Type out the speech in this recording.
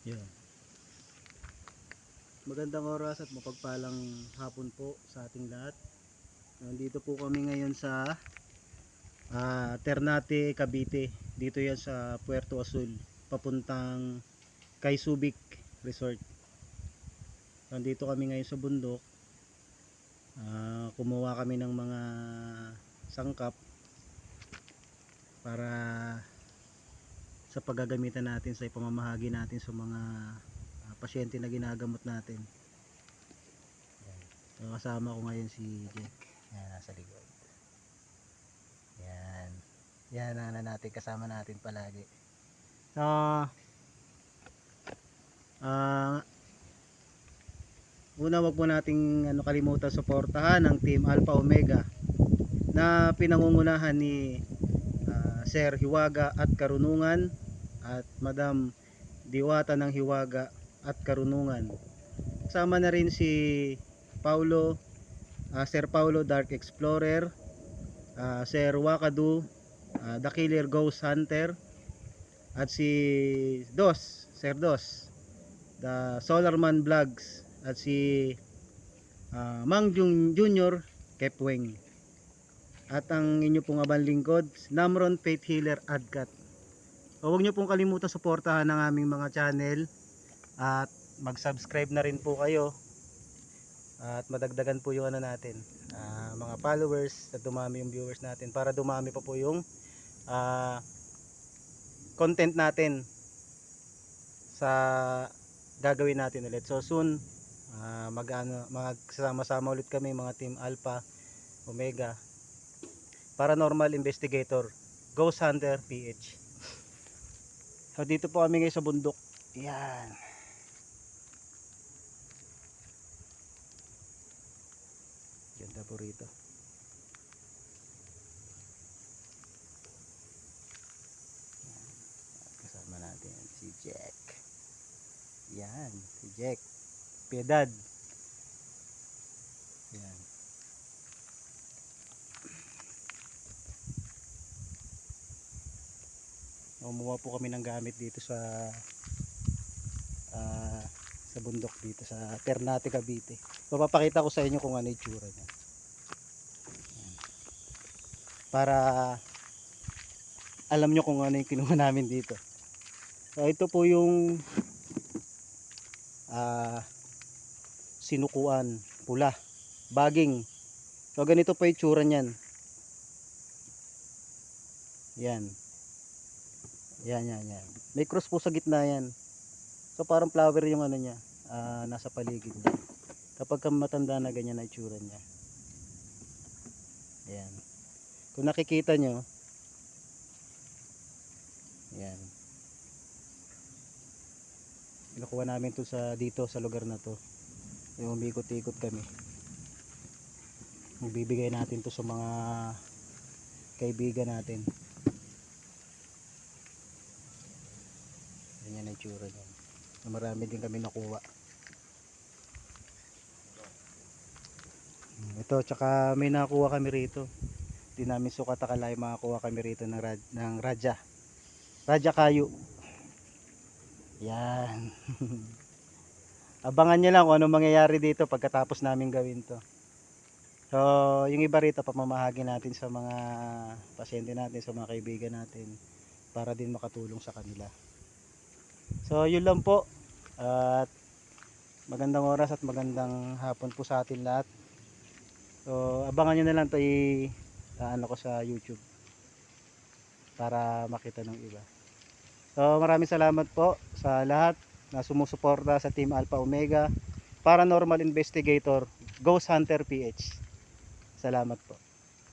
Yan. Magandang oras at mapagpalang hapon po sa ating lahat. Nandito po kami ngayon sa Ternate, Cavite. Dito yan sa Puerto Azul, papuntang kay Subic Resort. Nandito kami ngayon sa bundok. Kumuha kami ng mga sangkap para sa paggagamitan natin sa ipamamahagi natin sa mga pasyente na ginagamot natin. So, kasama ko ngayon si Jack. Yan, nasa likod. Yan. Yan na natin, kasama natin palagi. So, una wag po nating kalimutan suportahan ang Team Alpha Omega na pinangungunahan ni Sir Hiwaga at Karunungan at Madam Diwata ng Hiwaga at Karunungan. Kasama na rin si Paulo, Sir Paulo Dark Explorer, Sir Wakadu, The Killer Ghost Hunter, at si Dos, Sir Dos, The Solarman Vlogs, at si Mang Junior Kepweng, at ang inyo pong abang lingkod, Namron Faith Healer Adkat. So, huwag nyo pong kalimutan suportahan ng aming mga channel at mag-subscribe na rin po kayo at madagdagan po yung natin, mga followers, at dumami yung viewers natin para dumami pa po yung content natin sa gagawin natin ulit. So soon magsama-sama ulit kami, mga Team Alpha Omega, Paranormal Investigator, Ghost Hunter PH. So dito po kami ngayon sa bundok. Yan. Ganda po rito. Yan. Kasama natin si Jack. Yan, si Jack Piedad. Yan. Kumuha po kami ng gamit dito sa bundok dito sa Ternate, Cavite. Papakita ko sa inyo kung ano yung itsura niya. Para alam nyo kung ano yung kinuha namin dito. So ito po yung sinukuan pula, baging. So ganito po yung itsura niyan. Yan. Yan. May cross po sa gitna yan. So parang flower yung ano niya, nasa paligid niya. Kapag matanda na, ganyan na itsura niya. Yan. Kung nakikita nyo, yan. Nakuha namin to dito sa lugar na to. Yung umikot-ikot kami. Magbibigay natin to sa mga kaibigan natin. Ganyan ang itsura niyan. Marami din kami nakuha. Ito, tsaka may nakuha kami rito. Di namin sukat akalain makakuha kami rito ng Raja Kayo. Yan. Abangan nyo lang kung anong mangyayari dito pagkatapos namin gawin to. So yung iba rito pamamahagi natin sa mga pasyente natin, sa mga kaibigan natin, para din makatulong sa kanila. So yun lang po, at magandang oras at magandang hapon po sa atin lahat. So abangan nyo na lang to, ano ko sa YouTube para makita ng iba. So maraming salamat po sa lahat na sumusuporta sa Team Alpha Omega, Paranormal Investigator, Ghost Hunter PH. Salamat po.